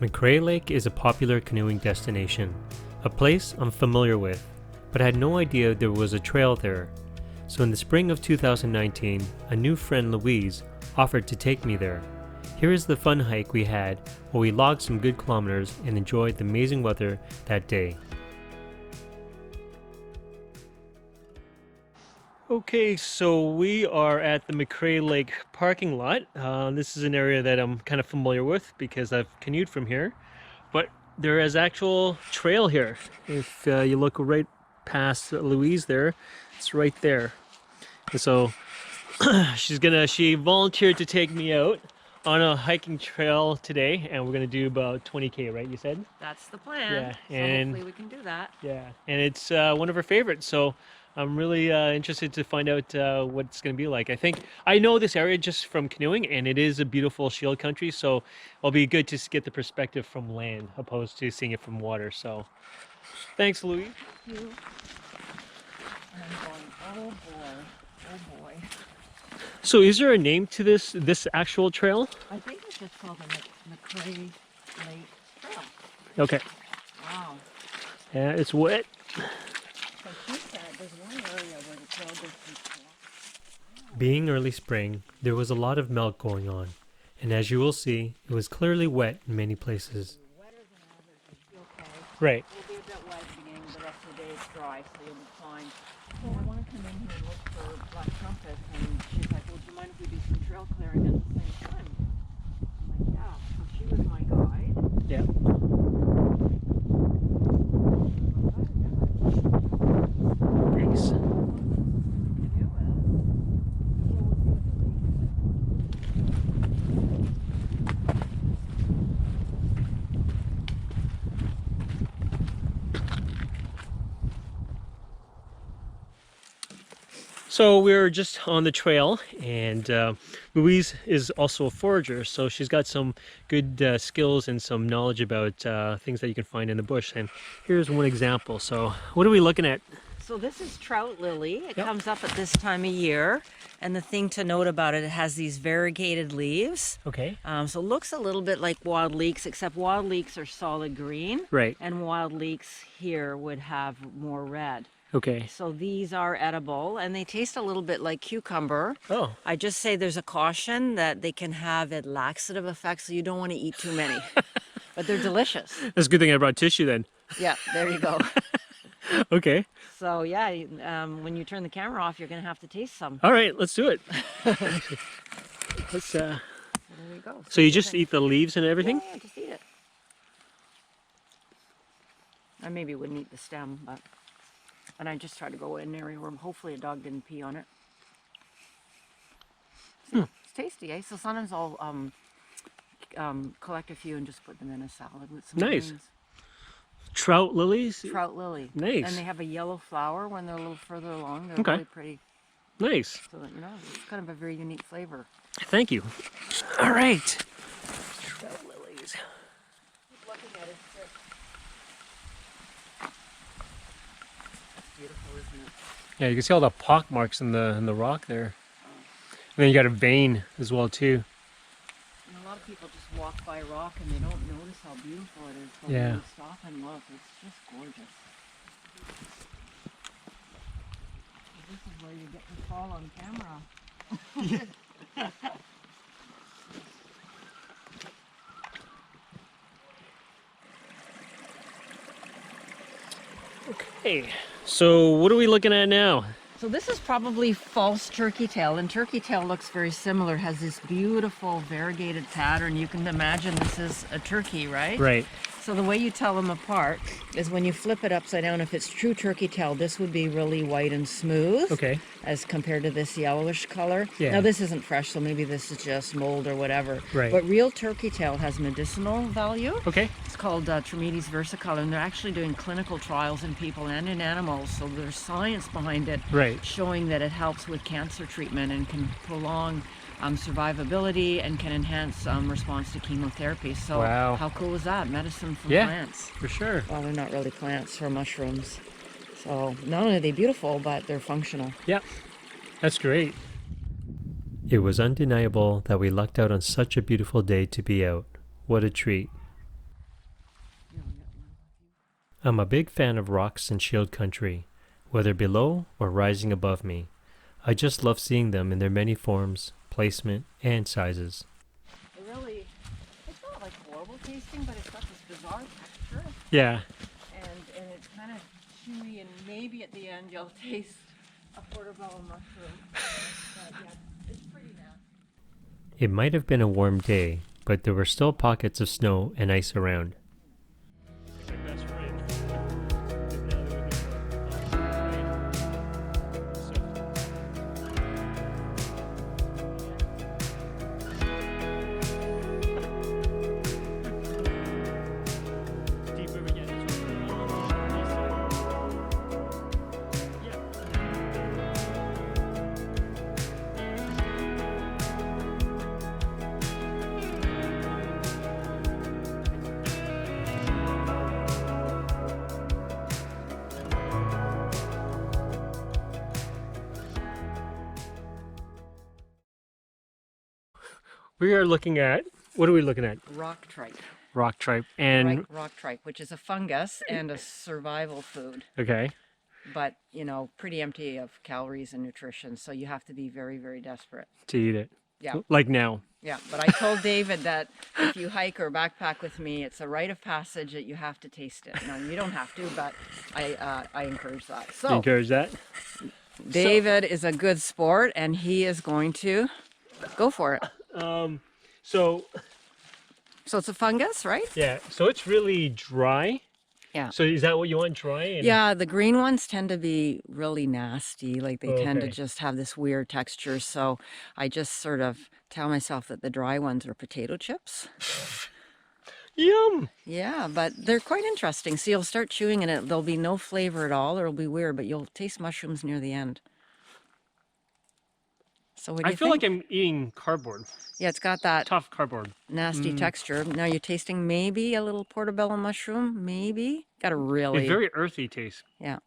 McCrae Lake is a popular canoeing destination, a place I'm familiar with, but I had no idea there was a trail there. So in the spring of 2019, a new friend, Louise, offered to take me there. Here is the fun hike we had while we logged some good kilometers and enjoyed the amazing weather that day. Okay, so we are at the McCrae Lake parking lot. This is an area that I'm kind of familiar with because I've canoed from here, but there is actual trail here. If you look right past Louise there, it's right there. And so she volunteered to take me out on a hiking trail today, and we're gonna do about 20K, right? You said? That's the plan. Yeah, so and hopefully we can do that. yeah, and it's one of her favorites, so I'm really interested to find out what it's going to be like. I think I know this area just from canoeing, and it is a beautiful shield country, so it'll be good to get the perspective from land opposed to seeing it from water. So thanks, Louise. Thank you. And I'm going, oh boy. So is there a name to this actual trail? I think it's just called the McCrae Lake Trail. Okay. Wow. Yeah, it's wet. So she said there's one area where the trail goes through. Being early spring, there was a lot of melt going on, and as you will see, it was clearly wet in many places. Wetter than average, but she'll be okay. Right. It'll be a bit wet at the beginning, but the rest of the day it's dry, so you'll be fine. So I want to come in here and look for black trumpet, and she's like, would you mind if we do some trail clearing at the same time? I'm like, yeah. So she was my guide. Yeah. Thanks. So we're just on the trail, and Louise is also a forager, so she's got some good skills and some knowledge about things that you can find in the bush. And here's one example. So what are we looking at? So this is trout lily. It Yep. comes up at this time of year. And the thing to note about it, it has these variegated leaves. Okay. So it looks a little bit like wild leeks, except wild leeks are solid green. Right. And wild leeks here would have more red. Okay. So these are edible, and they taste a little bit like cucumber. Oh. I just say there's a caution that they can have a laxative effect, so you don't want to eat too many. But they're delicious. That's a good thing I brought tissue then. Yeah, there you go. Okay. So yeah, when you turn the camera off, you're going to have to taste some. All right, let's do it. Let's, So there you go. so you just eat the leaves and everything? Yeah, just eat it. I maybe wouldn't eat the stem, but... And I just try to go in an area where hopefully a dog didn't pee on it. So it's tasty, eh? So sometimes I'll collect a few and just put them in a salad with some Nice. greens. Trout lilies? Trout lily. Nice. And they have a yellow flower when they're a little further along. They're Okay. really pretty. Nice. So that, you know, it's kind of a very unique flavor. Thank you. All right. Trout lilies. Keep looking at it. Beautiful, isn't it? Yeah, you can see all the pock marks in the rock there. And then you got a vein as well too. And a lot of people just walk by rock and they don't notice how beautiful it is. But Yeah. when you stop and look, it's just gorgeous. This is where you get to fall on camera. Okay, so what are we looking at now? So this is probably false turkey tail, and turkey tail looks very similar, has this beautiful variegated pattern. You can imagine this is a turkey, right? Right. So the way you tell them apart is when you flip it upside down. If it's true turkey tail, this would be really white and smooth. Okay. As compared to this yellowish color. Yeah. Now this isn't fresh, so maybe this is just mold or whatever. Right. But real turkey tail has medicinal value. Okay. It's called Trametes versicolor, and they're actually doing clinical trials in people and in animals. So there's science behind it, Right. showing that it helps with cancer treatment and can prolong survivability and can enhance response to chemotherapy. So Wow. how cool is that? Medicine from Yeah. plants. For sure. Well, they're not really plants, they're mushrooms. So not only are they beautiful, but they're functional. Yep. That's great. It was undeniable that we lucked out on such a beautiful day to be out. What a treat. I'm a big fan of rocks and shield country, whether below or rising above me. I just love seeing them in their many forms, placement, and sizes. It really, it's not like horrible tasting, but it's got this bizarre texture, Yeah. and it's kind of chewy, and maybe at the end you'll taste a portobello mushroom. But yeah, it's pretty nasty. It might have been a warm day, but there were still pockets of snow and ice around. We are looking at, what are we looking at? Rock tripe. Rock tripe and... Rock tripe, which is a fungus and a survival food. Okay. But, you know, pretty empty of calories and nutrition, so you have to be very, very desperate. To eat it. Yeah. Like now. Yeah, but I told David that if you hike or backpack with me, it's a rite of passage that you have to taste it. No, you don't have to, but I encourage that. So, You encourage that? David is a good sport, and he is going to go for it. So it's a fungus, right? yeah, so it's really dry. Yeah. So is that what you want, dry? And... Yeah, the green ones tend to be really nasty. Like they tend to Okay. just have this weird texture. So I just sort of tell myself that the dry ones are potato chips. Yum! Yeah, but they're quite interesting. So you'll start chewing and there'll be no flavor at all, or it'll be weird, but you'll taste mushrooms near the end. So what do I you feel think? like I'm eating cardboard. Yeah, it's got that Tough cardboard. nasty texture. Now you're tasting maybe a little portobello mushroom, maybe. Got a really... It's very earthy taste. Yeah.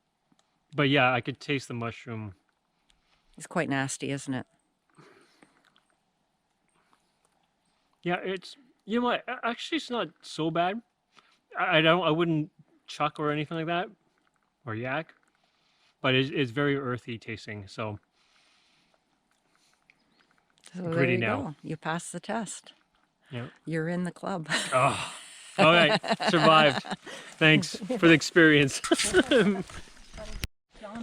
But yeah, I could taste the mushroom. It's quite nasty, isn't it? Yeah, it's, you know what, actually it's not so bad. I wouldn't chuck or anything like that, or yak, but it's very earthy tasting, so. So Gritty there you now. go. You passed the test. Yeah. You're in the club. Oh, all right, survived. Thanks for the experience. John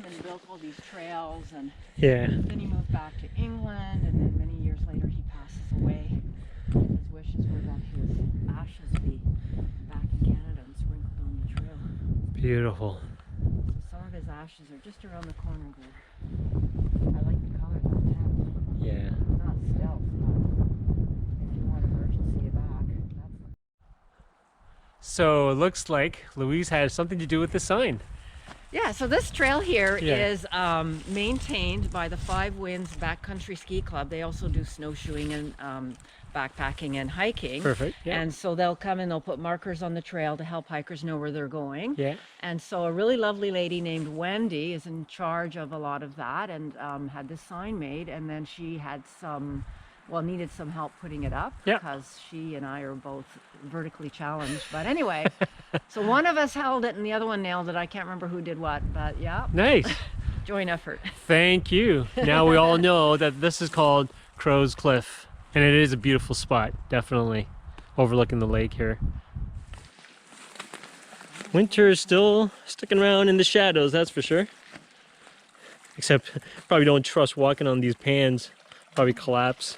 then built all these trails, and Yeah. then he moved back to England, and then many years later he passes away. His wishes were that his ashes be back in Canada and sprinkled on the trail. Beautiful. So some of his ashes are just around the corner there. I like the color of that tent. Yeah. Not stealth, but if you want emergency back, that's... So it looks like Louise has something to do with the sign. Yeah, so this trail here Yeah. is maintained by the Five Winds Backcountry Ski Club. They also do snowshoeing and backpacking and hiking. Perfect. Yeah. And so they'll come and they'll put markers on the trail to help hikers know where they're going. Yeah. And so a really lovely lady named Wendy is in charge of a lot of that, and had this sign made, and then she had needed some help putting it up, Yeah. because she and I are both vertically challenged. But anyway, so one of us held it and the other one nailed it. I can't remember who did what, but yeah, Nice. joint effort. Thank you. Now we all know that this is called Crow's Cliff, and it is a beautiful spot, definitely, overlooking the lake here. Winter is still sticking around in the shadows, that's for sure. Except, probably don't trust walking on these pans. Probably collapse.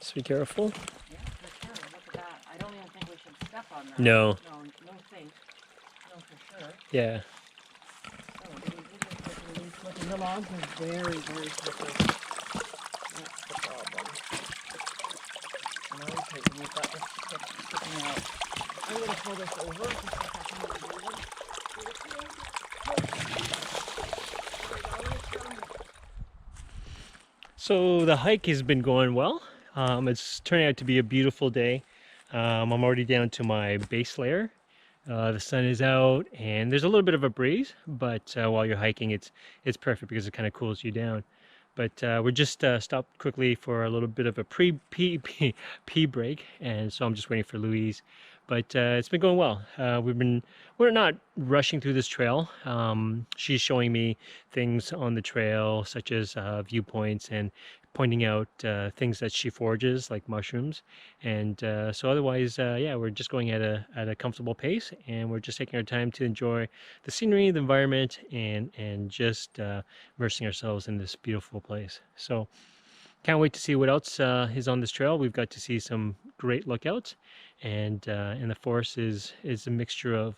So be careful. Yeah, for sure. Look at that. I don't even think we should step on that. No. No think. No, for sure. Yeah. The logs are very, very slippery. That's the problem. Another thing, we've got this stick sticking out. I'm going to pull this over just so I can move it. So the hike has been going well. It's turning out to be a beautiful day. I'm already down to my base layer. The sun is out and there's a little bit of a breeze, but while you're hiking, it's perfect because it kind of cools you down. But we're just stopped quickly for a little bit of a Prepeepee break, and so I'm just waiting for Louise. But it's been going well. We're not rushing through this trail. She's showing me things on the trail, such as viewpoints, and pointing out things that she forages, like mushrooms. And so otherwise, yeah, we're just going at a comfortable pace, and we're just taking our time to enjoy the scenery, the environment, and just immersing ourselves in this beautiful place. So can't wait to see what else is on this trail. We've got to see some great lookouts, and the forest is a mixture of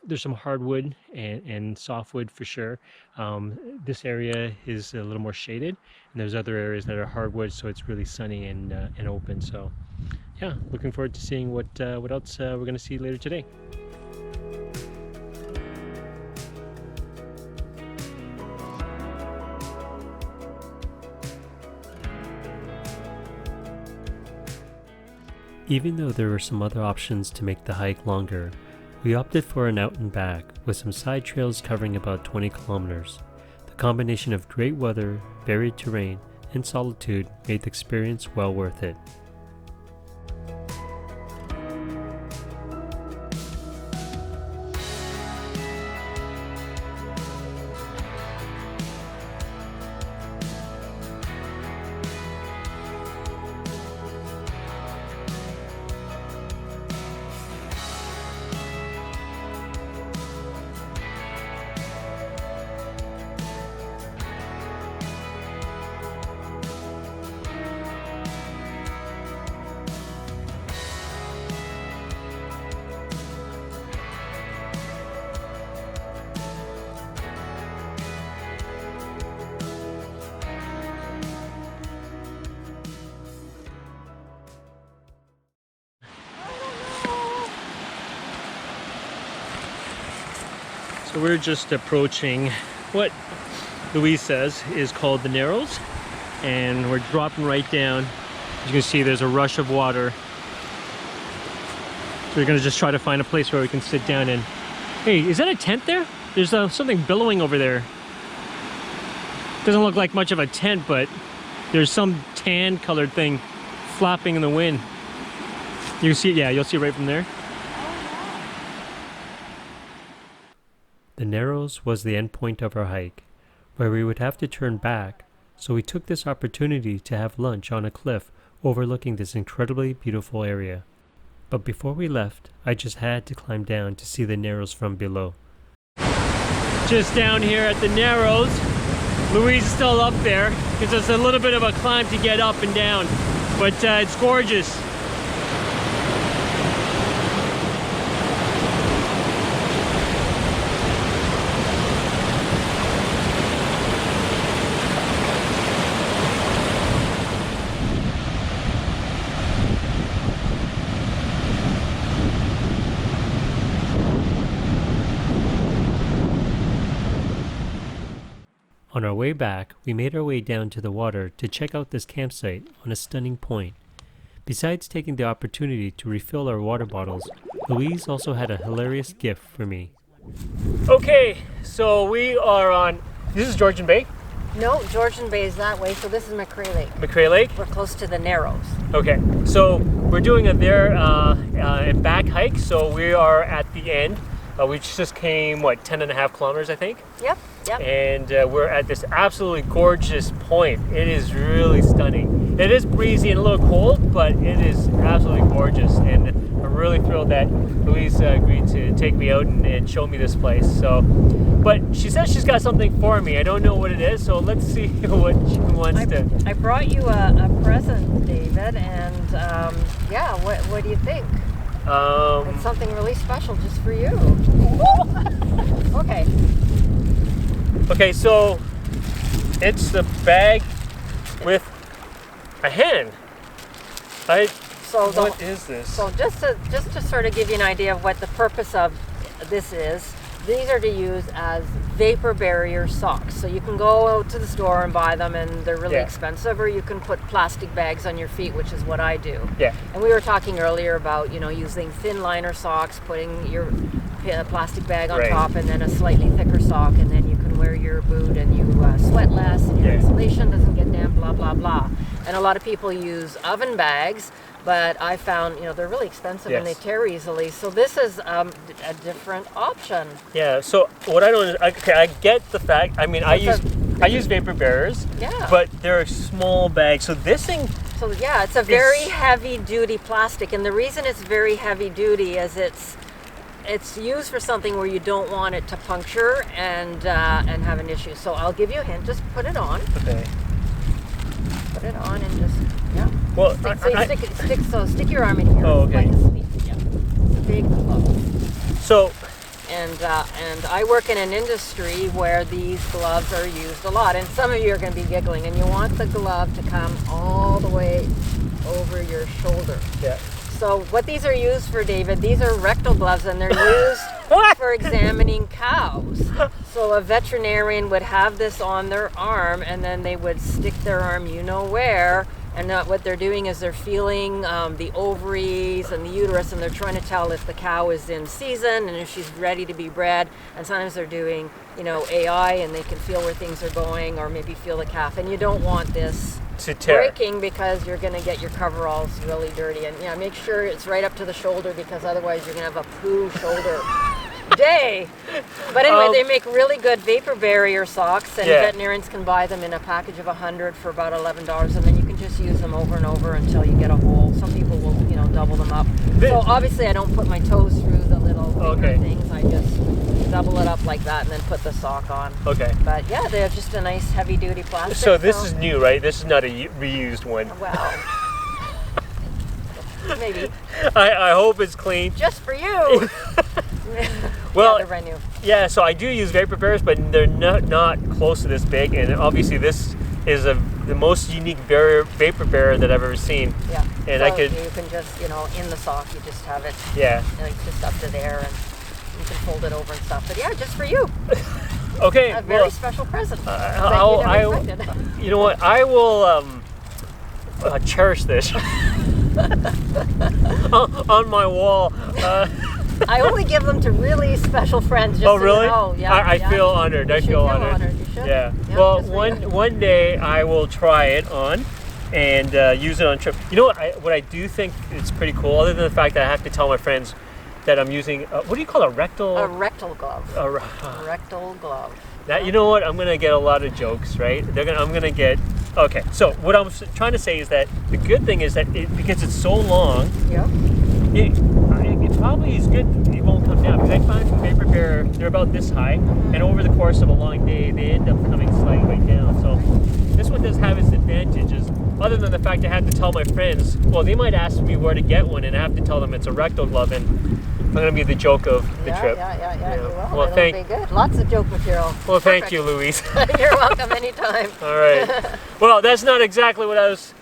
there's some hardwood and softwood for sure. This area is a little more shaded, and there's other areas that are hardwood, so it's really sunny and open. So yeah, looking forward to seeing what else we're going to see later today. Even though there were some other options to make the hike longer, we opted for an out and back with some side trails covering about 20 kilometers. The combination of great weather, varied terrain, and solitude made the experience well worth it. So we're just approaching what Louise says is called the Narrows, and we're dropping right down. As you can see, there's a rush of water. So we're gonna just try to find a place where we can sit down and... Hey, is that a tent there? There's something billowing over there. Doesn't look like much of a tent, but there's some tan colored thing flapping in the wind. You see, yeah, you'll see right from there. The Narrows was the end point of our hike, where we would have to turn back, so we took this opportunity to have lunch on a cliff overlooking this incredibly beautiful area. But before we left, I just had to climb down to see the Narrows from below. Just down here at the Narrows, Louise is still up there, because it's a little bit of a climb to get up and down, but it's gorgeous. On our way back, we made our way down to the water to check out this campsite on a stunning point. Besides taking the opportunity to refill our water bottles, Louise also had a hilarious gift for me. Okay, so we are on, this is Georgian Bay? No, Georgian Bay is that way, so this is McCrae Lake. McCrae Lake? We're close to the Narrows. Okay, so we're doing a there and back hike, so we are at the end. We just came, what, 10.5 kilometers, I think? Yep, yep. And we're at this absolutely gorgeous point. It is really stunning. It is breezy and a little cold, but it is absolutely gorgeous. And I'm really thrilled that Louise agreed to take me out and show me this place. So, but she says she's got something for me. I don't know what it is, so let's see what she wants to. I brought you a present, David, and yeah, what do you think? It's something really special just for you. Okay. Okay, so it's the bag with a hand. What is this? So just to sort of give you an idea of what the purpose of this is, these are to use as vapor barrier socks. So you can go out to the store and buy them, and they're really expensive, or you can put plastic bags on your feet, which is what I do. Yeah. And we were talking earlier about, you know, using thin liner socks, putting your plastic bag on top, and then a slightly thicker sock, and then you can wear your boot and you sweat less and your Yeah. insulation doesn't get damp, blah, blah, blah. And a lot of people use oven bags, but I found, you know, they're really expensive and they Yes. tear easily. So this is a different option. Yeah, so what I don't, okay, I get the fact, I mean, I use vapor bearers, Yeah. but they're small bags. So this thing, So yeah, it's a very heavy duty plastic, and the reason it's very heavy duty is it's used for something where you don't want it to puncture and have an issue. So I'll give you a hint. Just put it on. okay. Put it on and just Well, stick your arm in here. Oh, okay. Like a sleeve. Yeah. It's a big glove. so And I work in an industry where these gloves are used a lot. And some of you are going to be giggling, and you want the glove to come all the way over your shoulder. yeah. So what these are used for, David, these are rectal gloves, and they're used for examining cows. So a veterinarian would have this on their arm, and then they would stick their arm you know where, and what they're doing is they're feeling the ovaries and the uterus, and they're trying to tell if the cow is in season and if she's ready to be bred. And sometimes they're doing, you know, AI, and they can feel where things are going, or maybe feel the calf. And you don't want this To tear. breaking, because you're going to get your coveralls really dirty. And yeah, make sure it's right up to the shoulder, because otherwise you're going to have a poo shoulder day. But anyway, they make really good vapor barrier socks, and Yeah. veterinarians can buy them in a package of 100 for about $11, and then you can just use them over and over until you get a hole. Some people will, you know, double them up. So obviously I don't put my toes through the little Okay. things. I just double it up like that and then put the sock on. Okay. But yeah, they're just a nice heavy duty plastic. So this is new, right? This is not a reused one. Well, maybe I hope it's clean. just for you. Well, Yeah, they're brand new. yeah, so I do use vapor bearers, but they're not close to this big, and obviously this is the most unique vapor bearer that I've ever seen. Yeah. And so I could, you can just, you know, in the sock, you just have it yeah. like just up to there, and you can fold it over and stuff. But yeah, just for you, Okay, a very well, special present. I'll- That you never expected. you know what? I will cherish this on my wall. I only give them to really special friends. Just Oh, so really? You know. Yeah, I yeah. feel honored. You I should feel honored. You should. Yeah. Yeah, Well, just for you. one day I will try it on and use it on trip. You know what I do think it's pretty cool, other than the fact that I have to tell my friends that I'm using what do you call a rectal? A rectal glove. A Rectal glove. That, you know what? I'm gonna get a lot of jokes, right? I'm gonna get. Okay. So what I'm trying to say is that the good thing is that because it's so long, Yeah. it probably is good. It won't come down, because I find from vapor bearer they're about this high, and over the course of a long day they end up coming slightly down. So this one does have its advantages, other than the fact I have to tell my friends. Well, they might ask me where to get one, and I have to tell them it's a rectal glove, and I'm gonna be the joke of the Yeah, trip. yeah. Yeah. You will. Well, It'll thank- be good. Lots of joke material. Well, thank Perfect. you, Louise. You're welcome anytime. All right. Well, that's not exactly what I was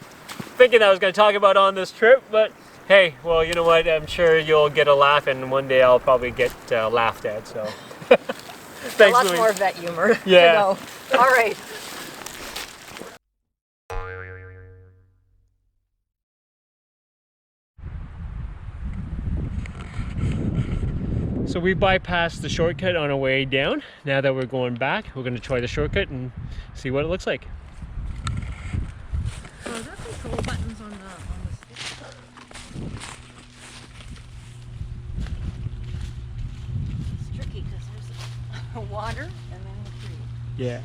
thinking I was going to talk about on this trip, but hey, well, you know what? I'm sure you'll get a laugh, and one day I'll probably get laughed at. So, thanks, Lots Louise. more vet humor. Yeah. To go. All right. So we bypassed the shortcut on our way down. Now that we're going back, we're going to try the shortcut and see what it looks like. So are there control buttons on the stick? It's tricky because there's water and then the tree. Yeah.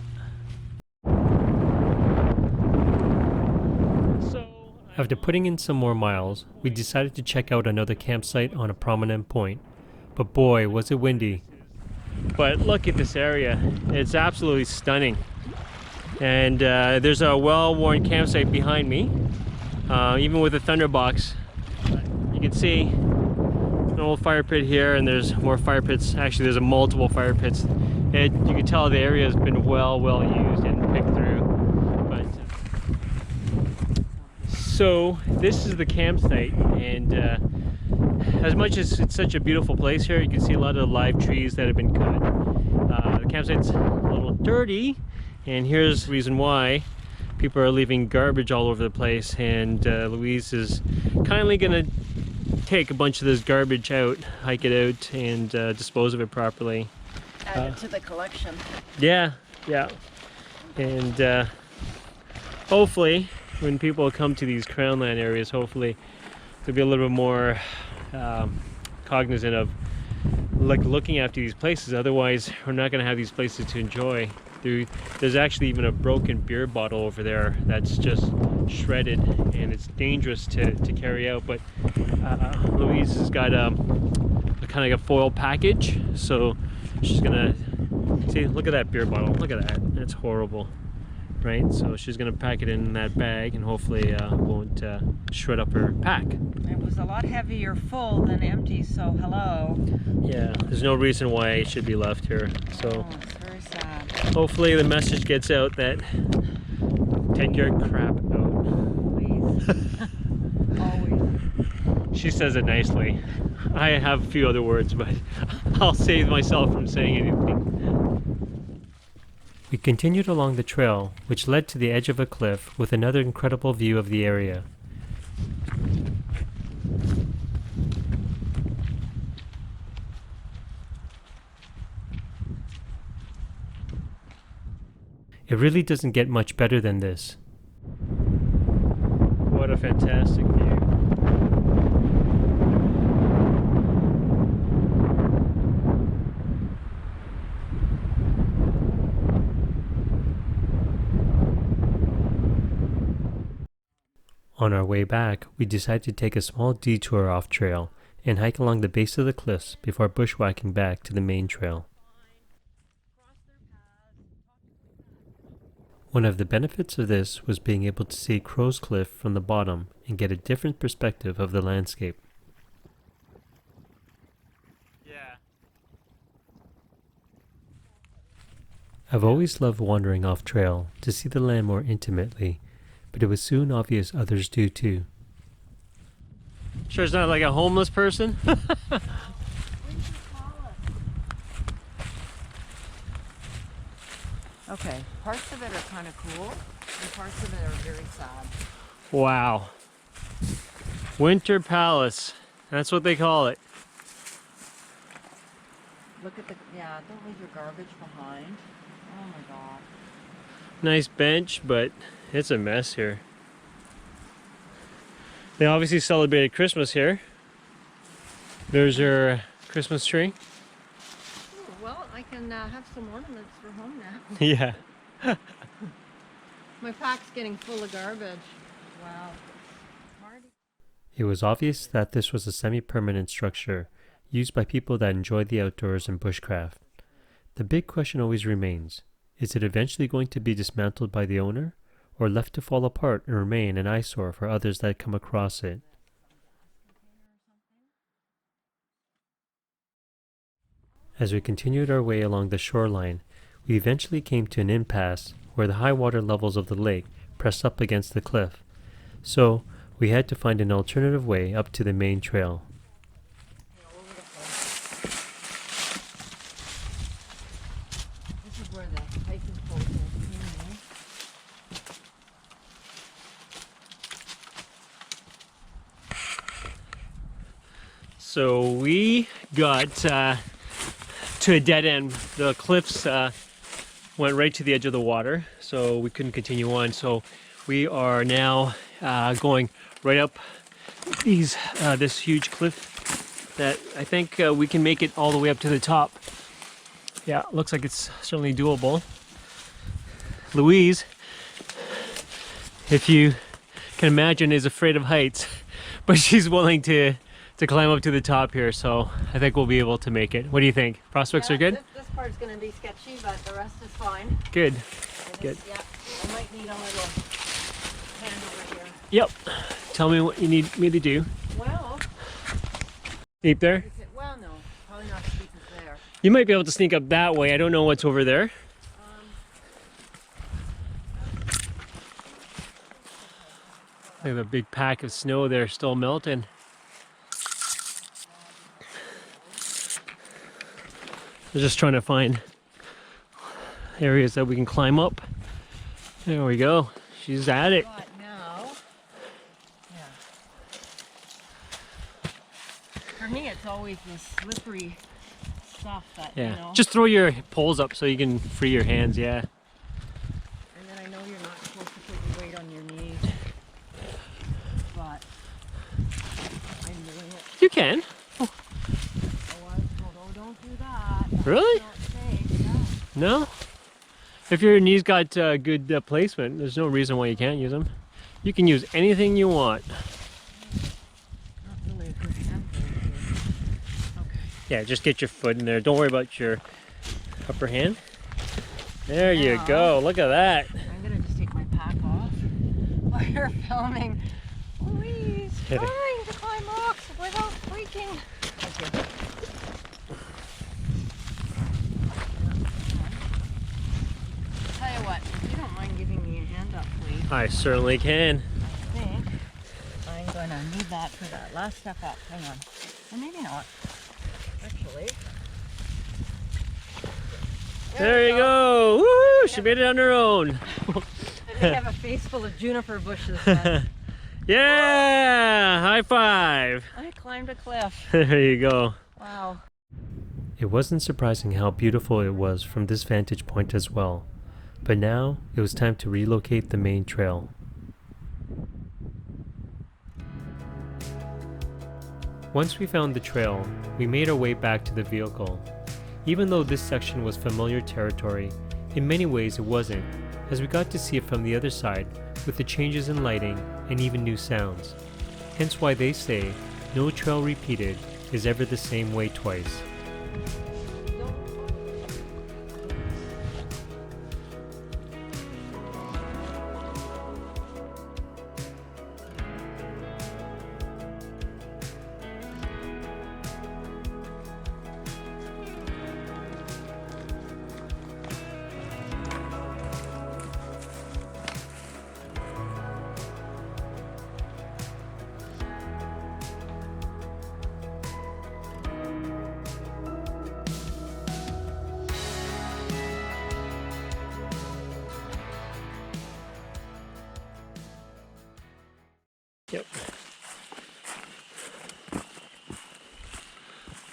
So after putting in some more miles, we decided to check out another campsite on a prominent point. But boy, was it windy. But look at this area. It's absolutely stunning. And there's a well-worn campsite behind me. Even with the thunderbox, you can see an old fire pit here, and there's more fire pits. Actually, there's multiple fire pits. You can tell the area has been well used and picked through. But so this is the campsite, and as much as it's such a beautiful place here, you can see a lot of live trees that have been cut. The campsite's a little dirty, and here's the reason why. People are leaving garbage all over the place, and Louise is kindly gonna take a bunch of this garbage out, hike it out, and dispose of it properly. Add it to the collection. Yeah, yeah. And hopefully, when people come to these crownland areas, hopefully they'll be a little bit more cognizant of like looking after these places. Otherwise, we're not going to have these places to enjoy. There's actually even a broken beer bottle over there that's just shredded, and it's dangerous to carry out. But Louise has got a kind of like a foil package, so she's gonna see. Look at that beer bottle. Look at that. That's horrible, right? So she's gonna pack it in that bag, and hopefully won't shred up her pack. It was a lot heavier full than empty, so hello. Yeah, there's no reason why it should be left here. So Oh, it's very sad. hopefully the message gets out that take your crap out. Please. Always. She says it nicely. I have a few other words, but I'll save myself from saying anything. We continued along the trail, which led to the edge of a cliff with another incredible view of the area. It really doesn't get much better than this. What a fantastic view. On our way back, we decided to take a small detour off trail and hike along the base of the cliffs before bushwhacking back to the main trail. One of the benefits of this was being able to see Crow's Cliff from the bottom and get a different perspective of the landscape. Yeah. I've always loved wandering off trail to see the land more intimately, but it was soon obvious others do too. Sure it's not like a homeless person? Okay, parts of it are kind of cool, and parts of it are very sad. Wow. Winter Palace. That's what they call it. Look at don't leave your garbage behind. Oh my god. Nice bench, but it's a mess here. They obviously celebrated Christmas here. There's your Christmas tree. Ooh, well, I can have some ornaments for home now. Yeah. My pack's getting full of garbage. Wow. Marty. It was obvious that this was a semi-permanent structure used by people that enjoy the outdoors and bushcraft. The big question always remains, is it eventually going to be dismantled by the owner or left to fall apart and remain an eyesore for others that come across it? As we continued our way along the shoreline, we eventually came to an impasse where the high water levels of the lake pressed up against the cliff. So we had to find an alternative way up to the main trail. This is where the hiking poles are. So we got to a dead end. The cliffs went right to the edge of the water, so we couldn't continue on. So we are now going right up this huge cliff that I think we can make it all the way up to the top. Yeah, looks like it's certainly doable. Louise, if you can imagine, is afraid of heights, but she's willing to climb up to the top here, so I think we'll be able to make it. What do you think? Prospects are good? This part's going to be sketchy, but the rest is fine. Good. It Good. is, yeah, I might need a little hand over here. Yep. Tell me what you need me to do. Well, Deep there? well, no, probably not as deep as there. You might be able to sneak up that way. I don't know what's over there. Look at the big pack of snow there still melting. We're just trying to find areas that we can climb up. There we go. She's at it. But now, yeah. For me, it's always this slippery stuff that, Yeah. you know. Just throw your poles up so you can free your hands, yeah. And then I know you're not supposed to put your weight on your knees, but I'm doing it. You can. Oh, I was told, oh, don't do that. That's Really? not safe. Yeah. No? If your knees got good placement, there's no reason why you can't use them. You can use anything you want. Not really a good hand hold here. Okay. Yeah, just get your foot in there. Don't worry about your upper hand. There you Now- go. Look at that. I'm gonna just take my pack off while you're filming. Louise, Kidding. trying to climb rocks without freaking. Okay. Tell you what, if you don't mind giving me a hand up, please. I certainly can. I think I'm gonna need that for that last step up. Hang on. Or maybe not. Actually. There you go. Woo! She made it on her own. I have a face full of juniper bushes. Then. Yeah! High five. I climbed a cliff. There you go. Wow. It wasn't surprising how beautiful it was from this vantage point as well. But now it was time to relocate the main trail. Once we found the trail, we made our way back to the vehicle. Even though this section was familiar territory, in many ways it wasn't, as we got to see it from the other side with the changes in lighting and even new sounds. Hence why they say, no trail repeated is ever the same way twice. Yep.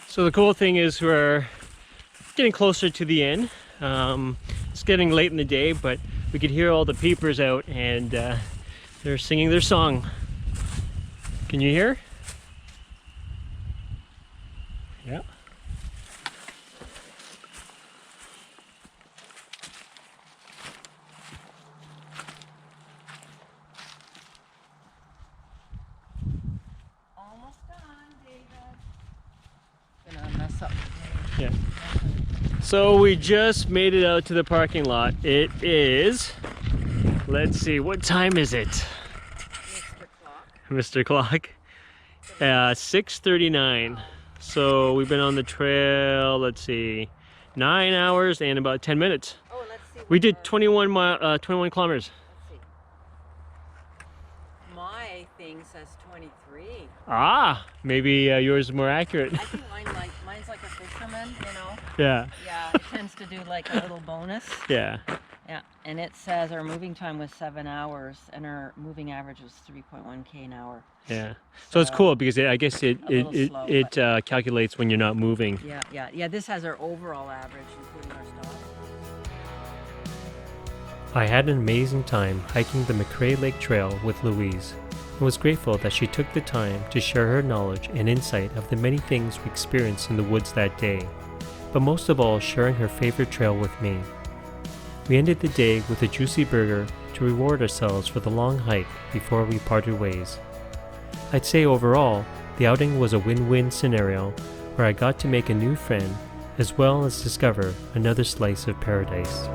So the cool thing is we're getting closer to the end. It's getting late in the day, but we could hear all the peepers out and they're singing their song. Can you hear? Yeah. Almost done, David. Gonna mess up. Yeah. So we just made it out to the parking lot. It is, let's see, what time is it? Mr. Clock. Mr. Clock. 6:39. So we've been on the trail, let's see, 9 hours and about 10 minutes. Oh, let's see. We what did the- 21 kilometers. Let's see. My thing says 23. Ah, maybe yours is more accurate. I think mine's like a fisherman, you know. Yeah, Yeah, it tends to do like a little bonus. yeah. Yeah, and it says our moving time was 7 hours, and our moving average was 3.1 k an hour. Yeah. So it's cool because I guess it A little slow, calculates when you're not moving. Yeah. This has our overall average, including our stops. I had an amazing time hiking the McCrae Lake Trail with Louise and was grateful that she took the time to share her knowledge and insight of the many things we experienced in the woods that day, but most of all sharing her favorite trail with me. We ended the day with a juicy burger to reward ourselves for the long hike before we parted ways. I'd say overall, the outing was a win-win scenario where I got to make a new friend as well as discover another slice of paradise.